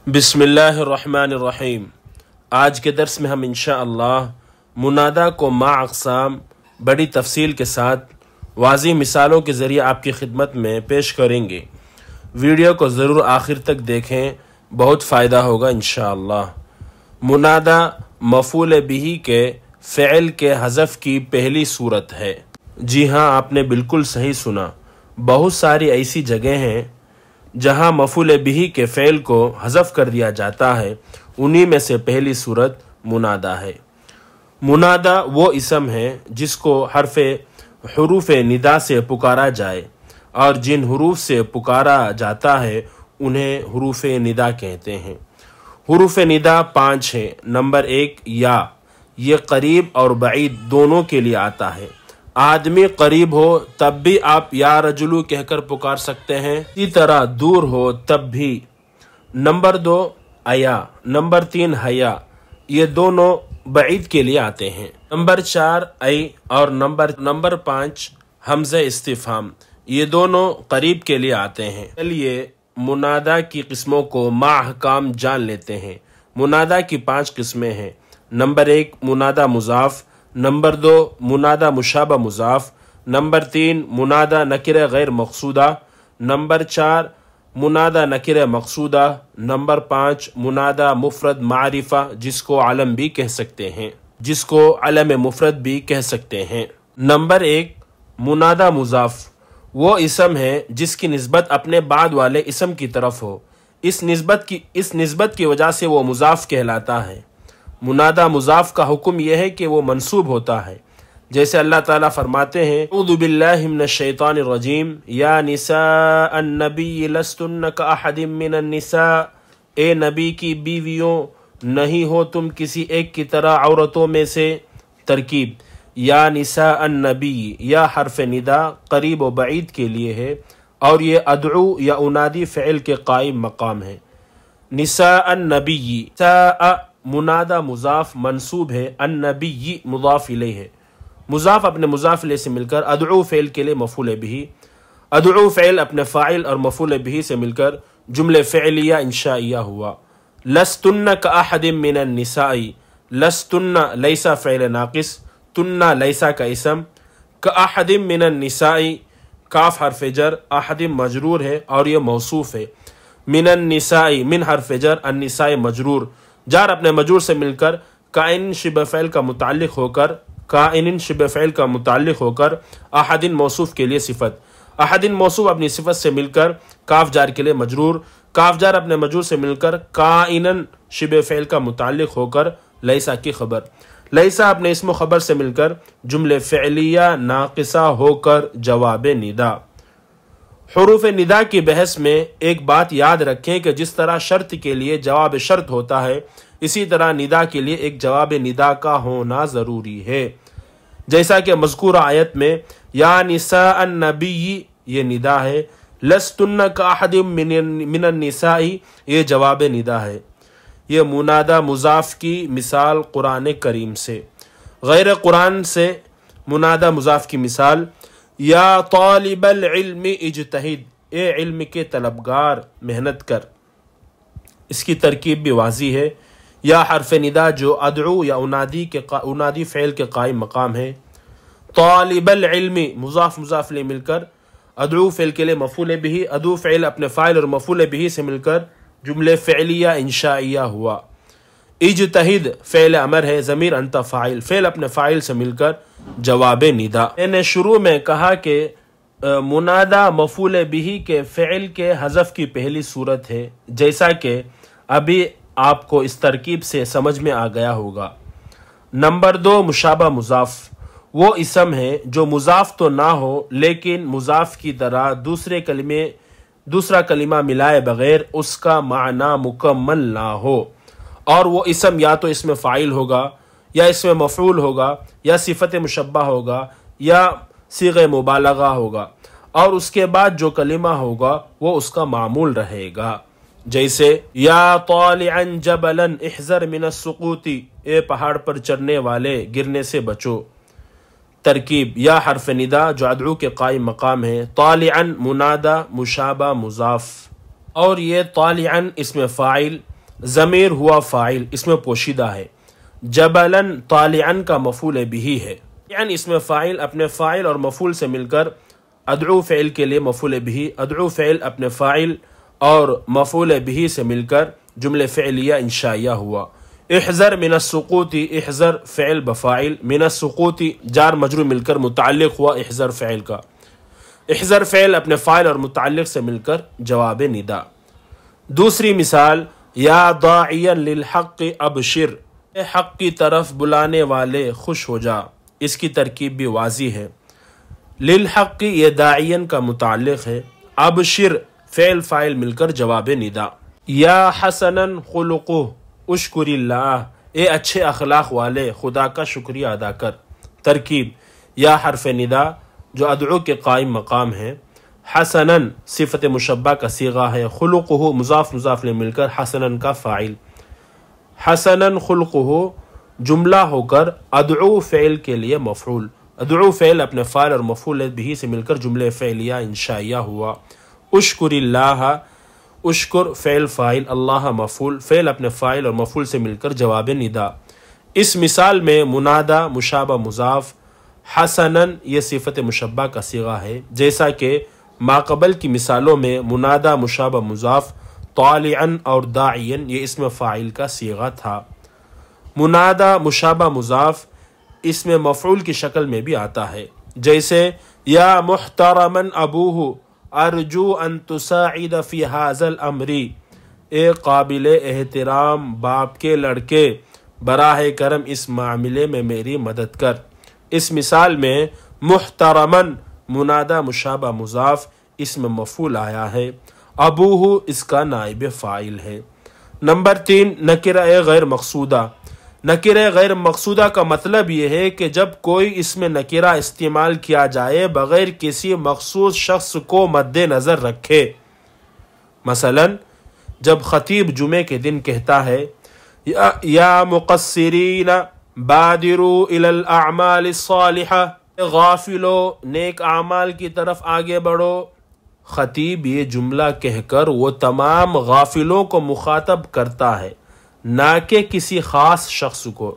بسم الرحمن الرحیم۔ آج کے درس میں ہم انشاءاللہ منادا کو مع اقسام بڑی تفصیل کے ساتھ واضح مثالوں کے ذریعے آپ کی خدمت میں پیش کریں گے۔ ویڈیو کو ضرور آخر تک دیکھیں، بہت فائدہ ہوگا انشاءاللہ۔ منادا مفعول بہ کے فعل کے حذف کی پہلی صورت ہے۔ جی ہاں، آپ نے بالکل صحیح سنا۔ بہت ساری ایسی جگہیں ہیں جہاں مفعول بہ کے فعل کو حذف کر دیا جاتا ہے، انہی میں سے پہلی صورت منادا ہے۔ منادا وہ اسم ہے جس کو حروف ندا سے پکارا جائے، اور جن حروف سے پکارا جاتا ہے انہیں حروف ندا کہتے ہیں۔ حروف ندا 5 ہیں۔ نمبر 1 یا، یہ قریب اور بعید دونوں کے لیے آتا ہے۔ آدمی قریب ہو تب بھی آپ یا رجلو کہہ کر پکار سکتے ہیں، اسی طرح دور ہو تب بھی۔ نمبر 2 ایا، نمبر 3 حیا، یہ دونوں بعید کے لیے آتے ہیں۔ نمبر 4 ای اور نمبر 5 حمزہ استفہام، یہ دونوں قریب کے لیے آتے ہیں۔ چلیے منادا کی قسموں کو مع احکام جان لیتے ہیں۔ منادا کی 5 قسمیں ہیں۔ نمبر 1 منادا مضاف، نمبر 2 منادا مشابہ مضاف، نمبر 3 منادا نکرہ غیر مقصودہ، نمبر 4 منادا نکرہ مقصودہ، نمبر 5 منادا مفرد معرفہ جس کو علم بھی کہہ سکتے ہیں۔ نمبر 1 منادا مضاف، وہ اسم ہے جس کی نسبت اپنے بعد والے اسم کی طرف ہو، اس نسبت کی وجہ سے وہ مضاف کہلاتا ہے۔ منادا مضاف کا حکم یہ ہے کہ وہ منصوب ہوتا ہے، جیسے اللہ تعالیٰ فرماتے ہیں اعوذ باللہ من الشیطان الرجیم یا نساء النبی لستن کاحد من النساء، اے نبی کی بیویوں نہیں ہو تم کسی ایک کی طرح عورتوں میں سے۔ ترکیب یا نساء النبی، یا حرف ندا قریب و بعید کے لیے ہے، اور یہ ادعو یا انادی فعل کے قائم مقام ہے۔ نساء النبی، ساء منادا مضاف منصوب ہے، النبی مضاف الیہ ہے۔ مضاف اپنے مضاف الیہ سے مل کر ادعو فعل کے لیے مفعول بہ، ادعو فعل اپنے فاعل اور مفعول بہ سے مل کر جملے فعلیہ انشائیہ ہوا۔ لستن کاحد من النساء، لستن لیسا فعل ناقص، تن لیسا کا اسم، کاحد من النساء کاف حرف جر، احد مجرور ہے اور یہ موصوف ہے۔ من النساء، من حرف جر، النساء مجرور، جار اپنے مجرور سے مل کر کائن شبہ فعل کا متعلق ہو کر احد موصوف کے لیے صفت، احد موصوف اپنی صفت سے مل کر کاف جار کے لیے مجرور، کاف جار اپنے مجرور سے مل کر کائنن شبہ فعل کا متعلق ہو کر لیسا کی خبر، لیسا اپنے اسم و خبر سے مل کر جملے فعلیہ ناقصہ ہو کر جواب ندا۔ حروف ندا کی بحث میں ایک بات یاد رکھیں کہ جس طرح شرط کے لیے جواب شرط ہوتا ہے، اسی طرح ندا کے لیے ایک جواب ندا کا ہونا ضروری ہے۔ جیسا کہ مذکورہ آیت میں یا نساء النبی یہ ندا ہے، لستن کاحد من النساء یہ جواب ندا ہے۔ یہ منادا مضاف کی مثال قرآن کریم سے۔ غیر قرآن سے منادا مضاف کی مثال یا طالب العلم اجتہد، اے علم کے طلبگار محنت کر، اس کی ترکیب بھی واضح ہے۔ یا حرف ندا جو ادعو یا انادی فعل کے قائم مقام ہے۔ طالب العلم مضاف لے مل کر ادعو فعل کے لیے مفعول بہ، ادعو فعل اپنے فاعل اور مفعول بہ سے مل کر جملے فعلیہ انشائیہ ہوا۔ اجتہد فعل امر ہے، ضمیر انت فاعل، فعل اپنے فاعل سے مل کر جواب ندا۔ میں نے شروع میں کہا کہ منادا مفعول بہ کے فعل کے حذف کی پہلی صورت ہے، جیسا کہ ابھی آپ کو اس ترکیب سے سمجھ میں آ گیا ہوگا۔ نمبر 2 مشابہ مضاف، وہ اسم ہے جو مضاف تو نہ ہو لیکن مضاف کی طرح دوسرا کلمہ ملائے بغیر اس کا معنی مکمل نہ ہو، اور وہ اسم یا تو اسم فاعل ہوگا یا اسم مفعول ہوگا یا صفت مشبہ ہوگا یا صیغہ مبالغہ ہوگا، اور اس کے بعد جو کلمہ ہوگا وہ اس کا معمول رہے گا۔ جیسے یا طالعا جبلا احذر من السقوط، اے پہاڑ پر چڑھنے والے گرنے سے بچو۔ ترکیب یا حرف ندا جو ادعو کے قائم مقام ہے، طالعا منادا مشابہ مضاف، اور یہ طالعا اسم فاعل ضمیر ہوا فاعل، اس میں پوشیدہ ہے۔ جبلاً طالعاً کا مفعول بھی ہے، یعنی اس میں فاعل اپنے فاعل اور مفعول سے مل کر ادعو فعل کے لیے مفعول بھی، ادعو فعل اپنے فاعل اور مفعول بھی سے مل کر جملے فعلیہ انشائیہ ہوا۔ احذر من السقوط، احذر فعل بفاعل، من السقوط جار مجرور مل کر متعلق ہوا احذر فعل کا۔ احذر فعل اپنے فاعل اور متعلق سے مل کر جواب ندا۔ دوسری مثال، یا داعیا للحق ابشر، اے حق کی طرف بلانے والے خوش ہو جا، اس کی ترکیب بھی واضح ہے۔ للحق یہ داعین کا متعلق ہے، ابشر فعل فاعل مل کر جواب ندا۔ یا حسنا خلقہ اشکر اللہ، اے اچھے اخلاق والے خدا کا شکریہ ادا کر۔ ترکیب، یا حرف ندا جو ادعو کے قائم مقام ہے، حسنا صفت مشبہ کا صیغہ ہے، خلقہ مضاف مضاف لے مل کر حسنا کا فاعل، حسنا خلقہ جملہ ہو کر ادعو فعل کے لیے مفعول، ادعو فعل اپنے فاعل اور مفعول بھی سے مل کر جملے فعلیہ انشائیہ ہوا۔ اشکر اللہ، اشکر فعل فاعل، اللہ مفعول، فعل اپنے فاعل اور مفعول سے مل کر جواب ندا۔ اس مثال میں منادہ مشابہ مضاف، حسنا یہ صفت مشبہ کا صیغہ ہے، جیسا کہ ماقبل کی مثالوں میں منادہ مشابہ مضاف، طالعاً اور داعیاً یہ اسم فاعل کا صیغہ تھا۔ منادہ مشابہ مضاف اسم مفعول کی شکل میں بھی آتا ہے، جیسے یا محترماً ابوہ ارجو ان تساعد فی ھذا الامر، اے قابل احترام باپ کے لڑکے براہ کرم اس معاملے میں میری مدد کر۔ اس مثال میں محترماً منادہ مشابہ مضاف اسم مفعول آیا ہے، ابوہ اس کا نائب فاعل ہے۔ نمبر 3، نکرہ غیر مقصودہ۔ نکرہ غیر مقصودہ کا مطلب یہ ہے کہ جب کوئی اسم نکرہ استعمال کیا جائے بغیر کسی مخصوص شخص کو مد نظر رکھے۔ مثلا جب خطیب جمعے کے دن کہتا ہے یا مقصرین بادروا الی الاعمال الصالحہ، غافلو نیک اعمال کی طرف آگے بڑھو، خطیب یہ جملہ کہہ کر وہ تمام غافلوں کو مخاطب کرتا ہے، نہ کہ کسی خاص شخص کو،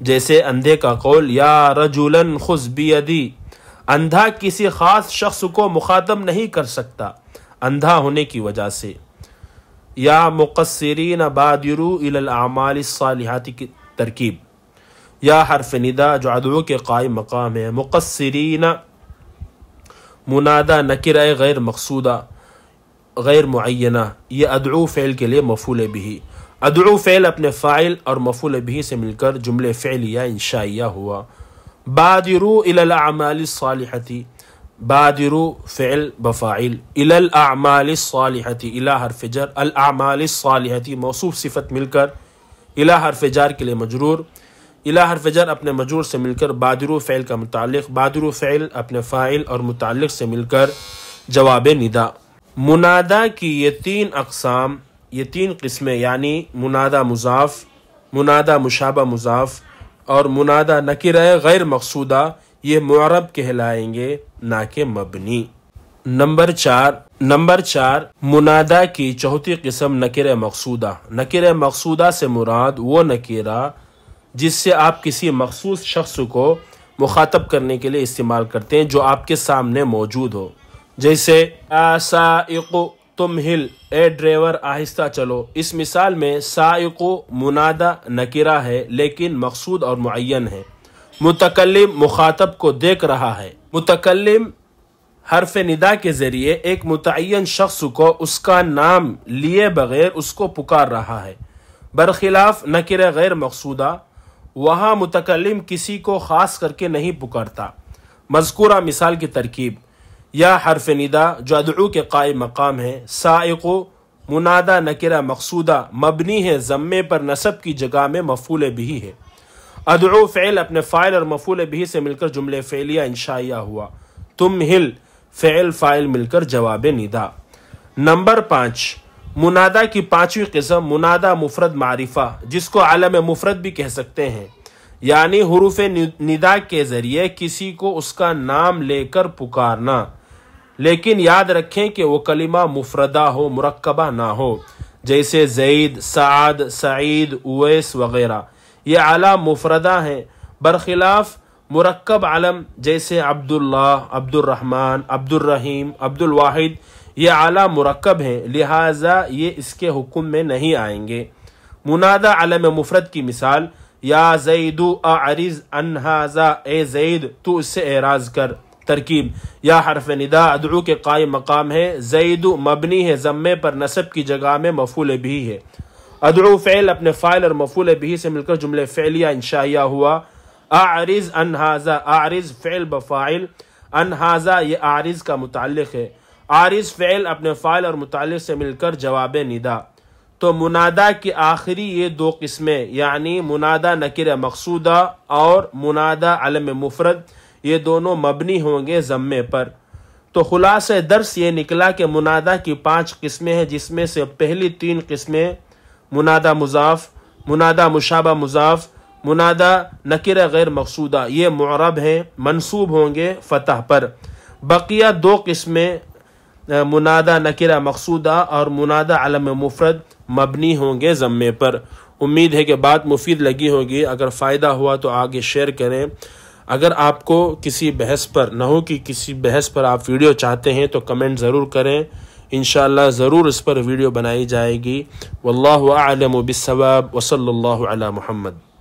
جیسے اندھے کا قول یا رجلا خذ بیدی، اندھا کسی خاص شخص کو مخاطب نہیں کر سکتا اندھا ہونے کی وجہ سے۔ یا مقصرین بادروا الی الاعمال الصالحات کی ترکیب، یا حرف ندا جو ادعو کے قائم مقام ہے، مقصرین منادہ نکرہ غیر مقصودہ غیر معینہ، یہ ادعو فعل کے لیے مفعول بھی، ادعو فعل اپنے فاعل اور مفعول بھی سے مل کر جملے فعلیہ انشائیہ ہوا۔ بادروا الی الاعمال الصالحۃ، بادروا فعل بفاعل، الی الاعمال الصالحۃ الی حرف جر، الاعمال الصالحۃ موصوف صفت مل کر الی حرف جار کے لیے مجرور، الی حرف جر اپنے مجرور سے مل کر بادروا فعل کا متعلق، بادروا فعل اپنے فاعل اور متعلق سے مل کر جواب ندا۔ منادہ کی یہ 3 اقسام، یہ 3 قسمیں، یعنی منادہ مضاف، منادہ مشابہ مضاف اور منادہ نکرہ غیر مقصودہ، یہ معرب کہلائیں گے نہ کہ مبنی۔ نمبر 4 منادہ کی 4تھی قسم نکرہ مقصودہ۔ نکرہ مقصودہ سے مراد وہ نکرہ جس سے آپ کسی مخصوص شخص کو مخاطب کرنے کے لیے استعمال کرتے ہیں جو آپ کے سامنے موجود ہو، جیسے یا سائق تمہل، اے ڈرائیور آہستہ چلو۔ اس مثال میں سائق منادہ نکرہ ہے لیکن مقصود اور معین ہے، متکلم مخاطب کو دیکھ رہا ہے، متکلم حرف ندا کے ذریعے ایک متعین شخص کو اس کا نام لیے بغیر اس کو پکار رہا ہے، برخلاف نکرہ غیر مقصودہ وہاں متکلم کسی کو خاص کر کے نہیں پکارتا۔ مذکورہ مثال کی ترکیب، یا حرف ندا جو ادعو کے قائم مقام ہے، سائق منادہ نکرہ مقصودہ مبنی ہے ضمے پر نصب کی جگہ میں مفعول بھی ہے، ادعو فعل اپنے فاعل اور مفعول بھی سے مل کر جملے فعلیہ انشائیہ ہوا، تمہل فعل فاعل مل کر جواب ندا۔ نمبر 5 منادہ کی 5ویں قسم منادہ مفرد معرفہ، جس کو علم مفرد بھی کہہ سکتے ہیں، یعنی حروف ندا کے ذریعے کسی کو اس کا نام لے کر پکارنا، لیکن یاد رکھیں کہ وہ کلمہ مفردہ ہو، مرکبہ نہ ہو، جیسے زید، سعد، سعید، اویس وغیرہ، یہ اعلیٰ مفردہ ہیں، برخلاف مرکب علم جیسے عبداللہ، عبد الرحمن، عبد الرحیم، عبد الواحد، یہ اعلیٰ مرکب ہیں، لہٰذا یہ اس کے حکم میں نہیں آئیں گے۔ منادہ علم مفرد کی مثال، یا زید اعرض عن ھذا، اے زید تو اس سے اعراض کر۔ ترکیب، یا حرف ندا ادعو کے قائم مقام ہے، زید مبنی ہے ضمے پر نصب کی جگہ میں مفعول بھی ہے۔ ادعو فعل اپنے فاعل اور مفعول بھی سے مل کر جملے فعلیہ انشائیہ ہوا۔ اعرض عن ھذا، اعرض فعل بفاعل، عن ھذا یہ اعرض کا متعلق ہے۔ عارض فعل اپنے فاعل اور متعلق سے مل کر جواب ندا۔ تو منادہ کی آخری یہ دو قسمیں یعنی منادہ نکرہ مقصودہ اور منادہ علم مفرد، یہ دونوں مبنی ہوں گے ضمے پر۔ تو خلاصہ درس یہ نکلا کہ منادہ کی 5 قسمیں ہیں، جس میں سے پہلی 3 قسمیں منادہ مضاف، منادہ مشابہ مضاف، منادہ نکرہ غیر مقصودہ، یہ معرب ہیں، منصوب ہوں گے فتح پر۔ بقیہ 2 قسمیں منادہ نکرہ مقصودہ اور منادہ علم مفرد مبنی ہوں گے ضمے پر۔ امید ہے کہ بات مفید لگی ہوگی، اگر فائدہ ہوا تو آگے شیئر کریں۔ اگر آپ کو کسی بحث پر، نحو کی کسی بحث پر آپ ویڈیو چاہتے ہیں تو کمنٹ ضرور کریں، انشاءاللہ ضرور اس پر ویڈیو بنائی جائے گی۔ واللہ اعلم بالصواب وصلی اللہ علی محمد۔